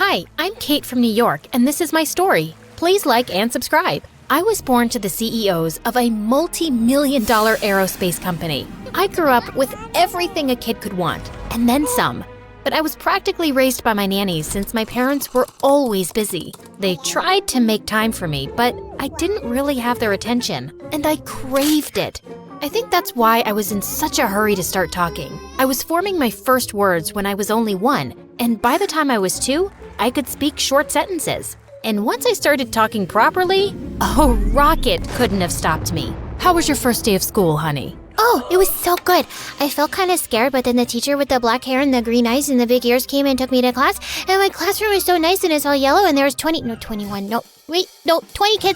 Hi, I'm Kate from New York, and this is my story. Please like and subscribe. I was born to the CEOs of a multi-million-dollar aerospace company. I grew up with everything a kid could want, and then some. But I was practically raised by my nannies since my parents were always busy. They tried to make time for me, but I didn't really have their attention, and I craved it. I think that's why I was in such a hurry to start talking. I was forming my first words when I was only 1, and by the time I was 2, I could speak short sentences. And once I started talking properly, a rocket couldn't have stopped me. How was your first day of school, honey? Oh, it was so good. I felt kind of scared, but then the teacher with the black hair and the green eyes and the big ears came and took me to class. And my classroom is so nice and it's all yellow and there was 20 kids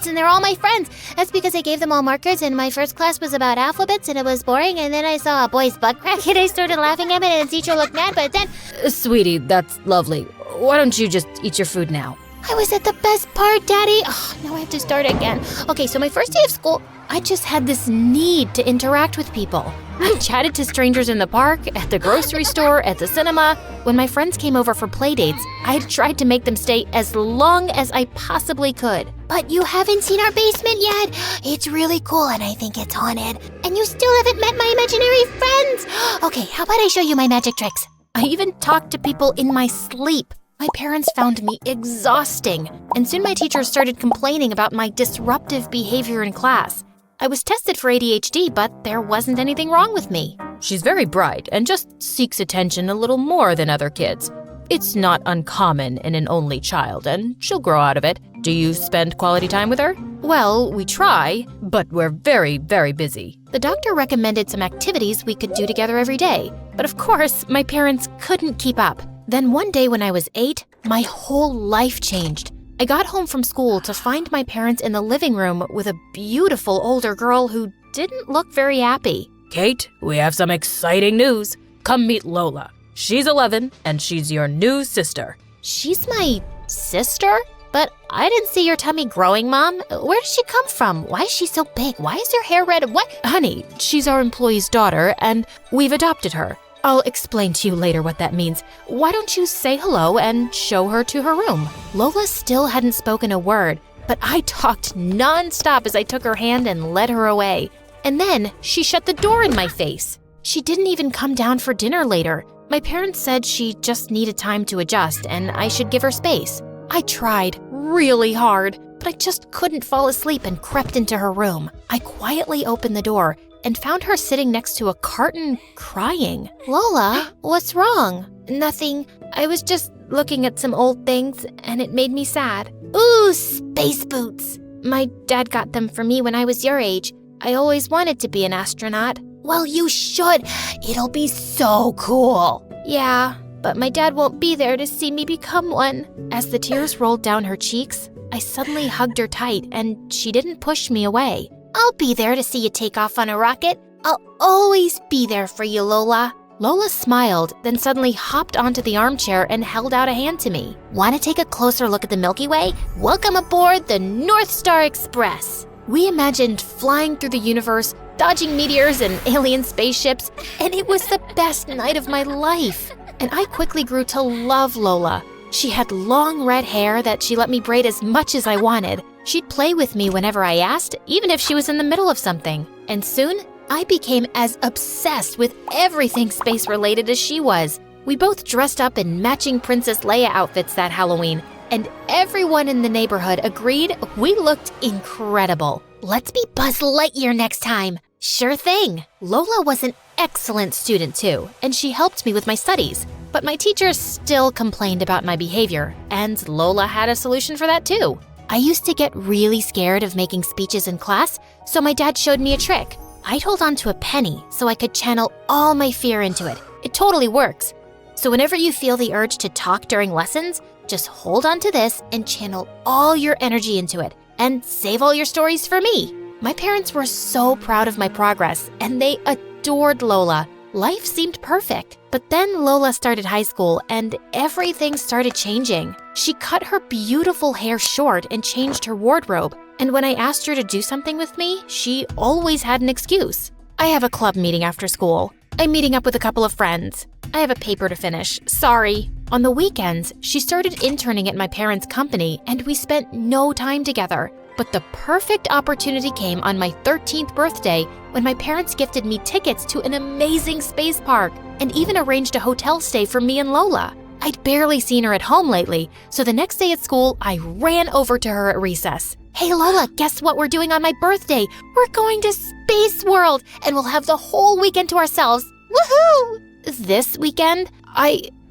and they're all my friends. That's because I gave them all markers and my first class was about alphabets and it was boring. And then I saw a boy's butt crack and I started laughing at it and the teacher looked mad, but then... Sweetie, that's lovely. Why don't you just eat your food now? I was at the best part, Daddy. Oh, now I have to start again. Okay, so my first day of school, I just had this need to interact with people. I chatted to strangers in the park, at the grocery store, at the cinema. When my friends came over for play dates, I tried to make them stay as long as I possibly could. But you haven't seen our basement yet. It's really cool and I think it's haunted. And you still haven't met my imaginary friends. Okay, how about I show you my magic tricks? I even talked to people in my sleep. My parents found me exhausting, and soon my teachers started complaining about my disruptive behavior in class. I was tested for ADHD, but there wasn't anything wrong with me. She's very bright and just seeks attention a little more than other kids. It's not uncommon in an only child, and she'll grow out of it. Do you spend quality time with her? Well, we try, but we're very, very busy. The doctor recommended some activities we could do together every day, but of course, my parents couldn't keep up. Then one day when I was 8, my whole life changed. I got home from school to find my parents in the living room with a beautiful older girl who didn't look very happy. Kate, we have some exciting news. Come meet Lola. She's 11 and she's your new sister. She's my sister? But I didn't see your tummy growing, Mom. Where did she come from? Why is she so big? Why is her hair red? What? Honey, she's our employee's daughter and we've adopted her. I'll explain to you later what that means. Why don't you say hello and show her to her room? Lola still hadn't spoken a word, but I talked nonstop as I took her hand and led her away. And then she shut the door in my face. She didn't even come down for dinner later. My parents said she just needed time to adjust and I should give her space. I tried really hard, but I just couldn't fall asleep and crept into her room. I quietly opened the door and found her sitting next to a carton crying. Lola, what's wrong? Nothing. I was just looking at some old things and it made me sad. Ooh, space boots. My dad got them for me when I was your age. I always wanted to be an astronaut. Well, you should. It'll be so cool. Yeah, but my dad won't be there to see me become one. As the tears rolled down her cheeks, I suddenly hugged her tight and she didn't push me away. I'll be there to see you take off on a rocket. I'll always be there for you, Lola. Lola smiled, then suddenly hopped onto the armchair and held out a hand to me. Want to take a closer look at the Milky Way? Welcome aboard the North Star Express. We imagined flying through the universe, dodging meteors and alien spaceships, and it was the best night of my life. And I quickly grew to love Lola. She had long red hair that she let me braid as much as I wanted. She'd play with me whenever I asked, even if she was in the middle of something. And soon, I became as obsessed with everything space-related as she was. We both dressed up in matching Princess Leia outfits that Halloween, and everyone in the neighborhood agreed we looked incredible. Let's be Buzz Lightyear next time. Sure thing. Lola was an excellent student too, and she helped me with my studies. But my teachers still complained about my behavior, and Lola had a solution for that too. I used to get really scared of making speeches in class, so my dad showed me a trick. I'd hold on to a penny so I could channel all my fear into it. It totally works. So whenever you feel the urge to talk during lessons, just hold on to this and channel all your energy into it, and save all your stories for me. My parents were so proud of my progress, and they adored Lola. Life seemed perfect. But then Lola started high school and everything started changing. She cut her beautiful hair short and changed her wardrobe. And when I asked her to do something with me, she always had an excuse. I have a club meeting after school. I'm meeting up with a couple of friends. I have a paper to finish. Sorry. On the weekends, she started interning at my parents' company and we spent no time together. But the perfect opportunity came on my 13th birthday when my parents gifted me tickets to an amazing space park and even arranged a hotel stay for me and Lola. I'd barely seen her at home lately, so the next day at school, I ran over to her at recess. "Hey Lola, guess what we're doing on my birthday? We're going to Space World, and we'll have the whole weekend to ourselves. Woohoo!" This weekend?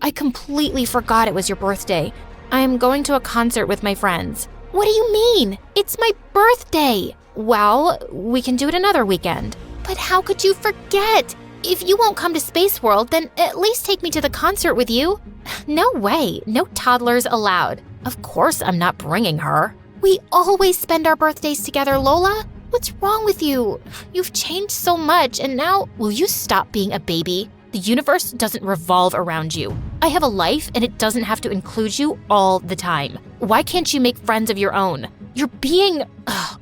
I completely forgot it was your birthday. I'm going to a concert with my friends. What do you mean? It's my birthday. Well, we can do it another weekend. But how could you forget? If you won't come to Space World, then at least take me to the concert with you. No way, no toddlers allowed. Of course I'm not bringing her. We always spend our birthdays together, Lola. What's wrong with you? You've changed so much, and now, will you stop being a baby? The universe doesn't revolve around you. I have a life, and it doesn't have to include you all the time. Why can't you make friends of your own? You're being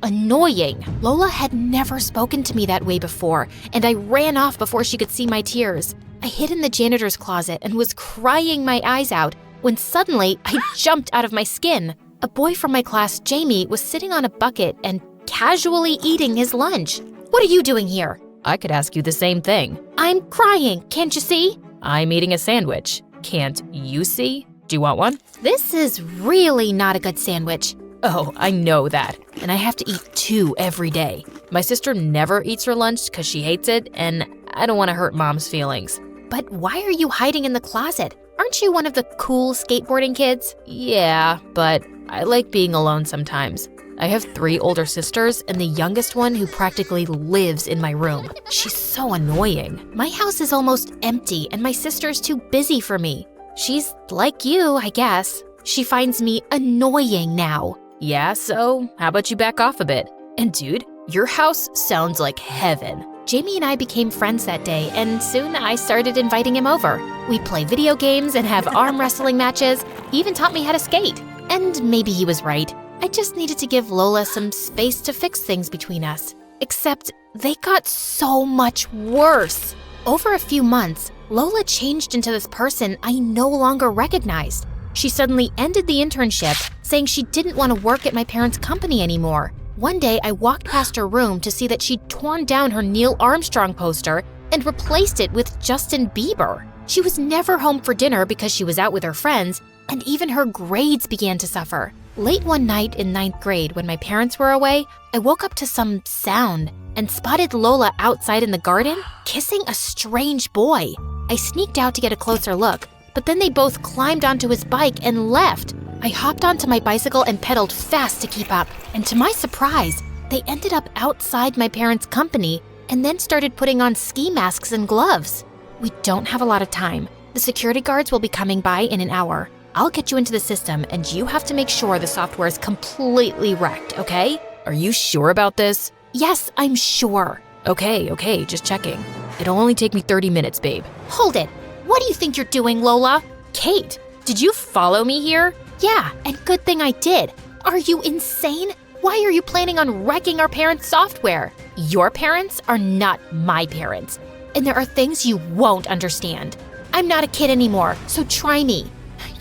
annoying. Lola had never spoken to me that way before, and I ran off before she could see my tears. I hid in the janitor's closet and was crying my eyes out when suddenly I jumped out of my skin. A boy from my class, Jamie, was sitting on a bucket and casually eating his lunch. "What are you doing here?" I could ask you the same thing. "I'm crying, can't you see?" "I'm eating a sandwich. Can't you see? Do you want one?" This is really not a good sandwich. Oh, I know that. And I have to eat 2 every day. My sister never eats her lunch because she hates it, and I don't want to hurt Mom's feelings. But why are you hiding in the closet? Aren't you one of the cool skateboarding kids? Yeah, but I like being alone sometimes. I have 3 older sisters and the youngest one who practically lives in my room. She's so annoying. My house is almost empty and my sister's too busy for me. She's like you, I guess. She finds me annoying now. Yeah, so how about you back off a bit? And dude, your house sounds like heaven. Jamie and I became friends that day, and soon I started inviting him over. We play video games and have arm wrestling matches. He even taught me how to skate. And maybe he was right. I just needed to give Lola some space to fix things between us. Except they got so much worse. Over a few months, Lola changed into this person I no longer recognized. She suddenly ended the internship, saying she didn't want to work at my parents' company anymore. One day, I walked past her room to see that she'd torn down her Neil Armstrong poster and replaced it with Justin Bieber. She was never home for dinner because she was out with her friends, and even her grades began to suffer. Late one night in 9th grade, when my parents were away, I woke up to some sound and spotted Lola outside in the garden, kissing a strange boy. I sneaked out to get a closer look, but then they both climbed onto his bike and left. I hopped onto my bicycle and pedaled fast to keep up, and to my surprise, they ended up outside my parents' company and then started putting on ski masks and gloves. We don't have a lot of time. The security guards will be coming by in an hour. I'll get you into the system, and you have to make sure the software is completely wrecked, okay? Are you sure about this? Yes, I'm sure. Okay, just checking. It'll only take me 30 minutes, babe. Hold it. What do you think you're doing, Lola? Kate, did you follow me here? Yeah, and good thing I did. Are you insane? Why are you planning on wrecking our parents' software? Your parents are not my parents, and there are things you won't understand. I'm not a kid anymore, so try me.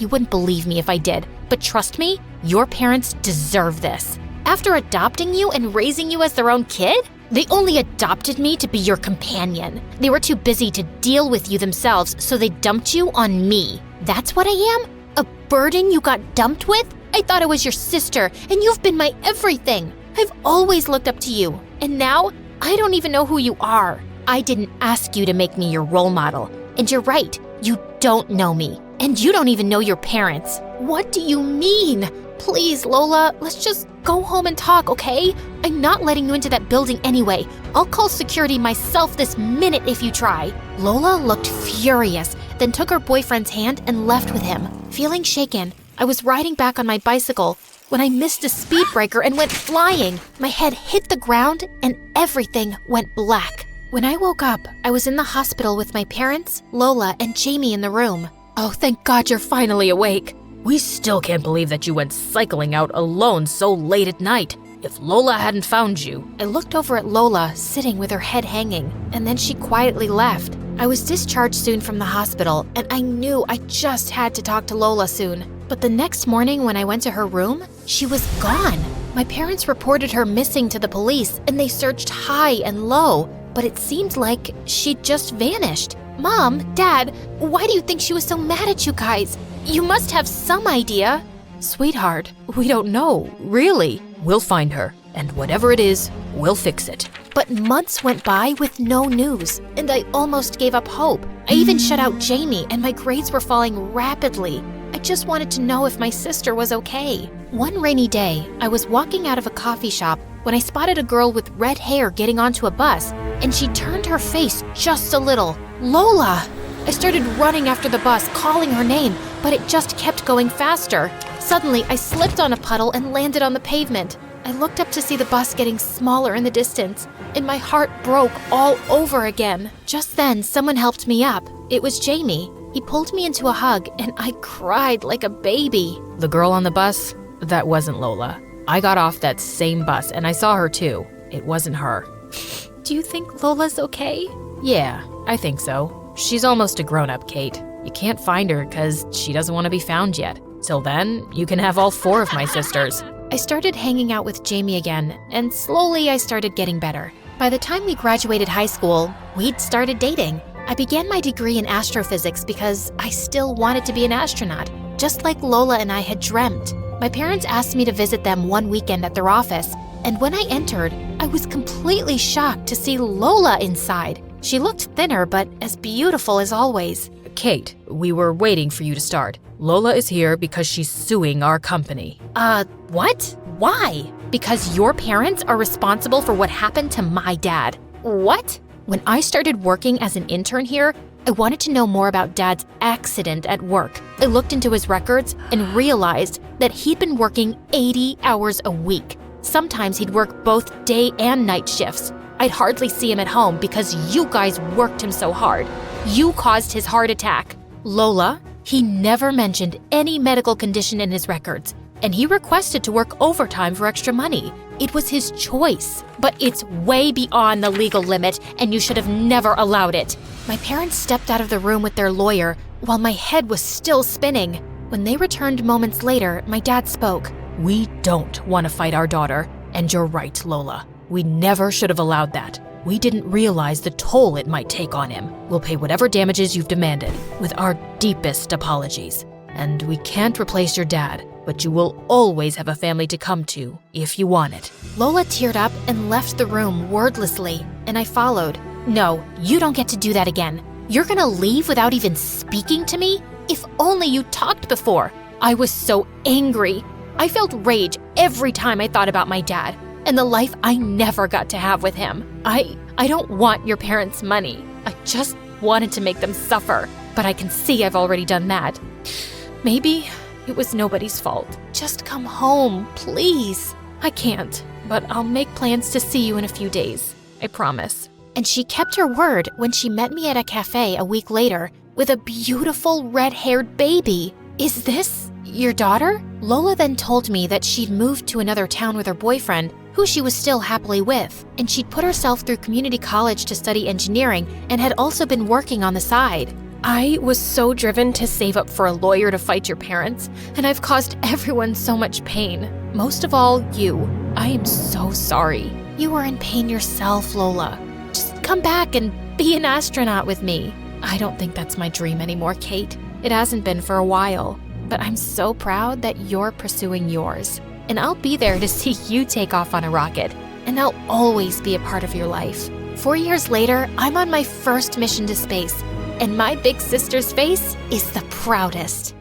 You wouldn't believe me if I did, but trust me, your parents deserve this. After adopting you and raising you as their own kid, they only adopted me to be your companion. They were too busy to deal with you themselves, so they dumped you on me. That's what I am? A burden you got dumped with? I thought I was your sister, and you've been my everything. I've always looked up to you, and now I don't even know who you are. I didn't ask you to make me your role model, and you're right, you don't know me, and you don't even know your parents. What do you mean? Please, Lola, let's just go home and talk, okay? I'm not letting you into that building anyway. I'll call security myself this minute if you try. Lola looked furious, then took her boyfriend's hand and left with him. Feeling shaken, I was riding back on my bicycle when I missed a speed breaker and went flying. My head hit the ground and everything went black. When I woke up, I was in the hospital with my parents, Lola, and Jamie in the room. Oh, thank God you're finally awake. We still can't believe that you went cycling out alone so late at night. If Lola hadn't found you. I looked over at Lola, sitting with her head hanging, and then she quietly left. I was discharged soon from the hospital, and I knew I just had to talk to Lola soon. But the next morning when I went to her room, she was gone. My parents reported her missing to the police, and they searched high and low, but it seemed like she'd just vanished. Mom, Dad, why do you think she was so mad at you guys? You must have some idea. Sweetheart, we don't know, really. We'll find her, and whatever it is, we'll fix it. But months went by with no news, and I almost gave up hope. I even shut out Jamie, and my grades were falling rapidly. I just wanted to know if my sister was okay. One rainy day, I was walking out of a coffee shop when I spotted a girl with red hair getting onto a bus, and she turned her face just a little. Lola! I started running after the bus, calling her name, but it just kept going faster. Suddenly, I slipped on a puddle and landed on the pavement. I looked up to see the bus getting smaller in the distance, and my heart broke all over again. Just then, someone helped me up. It was Jamie. He pulled me into a hug, and I cried like a baby. The girl on the bus? That wasn't Lola. I got off that same bus, and I saw her too. It wasn't her. Do you think Lola's okay? Yeah, I think so. She's almost a grown-up, Kate. You can't find her because she doesn't want to be found yet. Till then, you can have all 4 of my sisters. I started hanging out with Jamie again, and slowly I started getting better. By the time we graduated high school, we'd started dating. I began my degree in astrophysics because I still wanted to be an astronaut, just like Lola and I had dreamt. My parents asked me to visit them one weekend at their office, and when I entered, I was completely shocked to see Lola inside. She looked thinner, but as beautiful as always. Kate, we were waiting for you to start. Lola is here because she's suing our company. What? Why? Because your parents are responsible for what happened to my dad. What? When I started working as an intern here, I wanted to know more about Dad's accident at work. I looked into his records and realized that he'd been working 80 hours a week. Sometimes he'd work both day and night shifts. I'd hardly see him at home because you guys worked him so hard. You caused his heart attack. Lola, he never mentioned any medical condition in his records, and he requested to work overtime for extra money. It was his choice, but it's way beyond the legal limit, and you should have never allowed it. My parents stepped out of the room with their lawyer while my head was still spinning. When they returned moments later, my dad spoke. We don't want to fight our daughter, and you're right, Lola. We never should have allowed that. We didn't realize the toll it might take on him. We'll pay whatever damages you've demanded, with our deepest apologies. And we can't replace your dad, but you will always have a family to come to if you want it. Lola teared up and left the room wordlessly, and I followed. No, you don't get to do that again. You're gonna leave without even speaking to me? If only you talked before. I was so angry. I felt rage every time I thought about my dad and the life I never got to have with him. I don't want your parents' money. I just wanted to make them suffer, but I can see I've already done that. Maybe it was nobody's fault. Just come home, please. I can't, but I'll make plans to see you in a few days. I promise. And she kept her word when she met me at a cafe a week later with a beautiful red-haired baby. Is this your daughter? Lola then told me that she'd moved to another town with her boyfriend, who she was still happily with, and she'd put herself through community college to study engineering and had also been working on the side. I was so driven to save up for a lawyer to fight your parents, and I've caused everyone so much pain. Most of all, you. I am so sorry. You were in pain yourself, Lola. Just come back and be an astronaut with me. I don't think that's my dream anymore, Kate. It hasn't been for a while, but I'm so proud that you're pursuing yours. And I'll be there to see you take off on a rocket, and I'll always be a part of your life. 4 years later, I'm on my first mission to space, and my big sister's face is the proudest.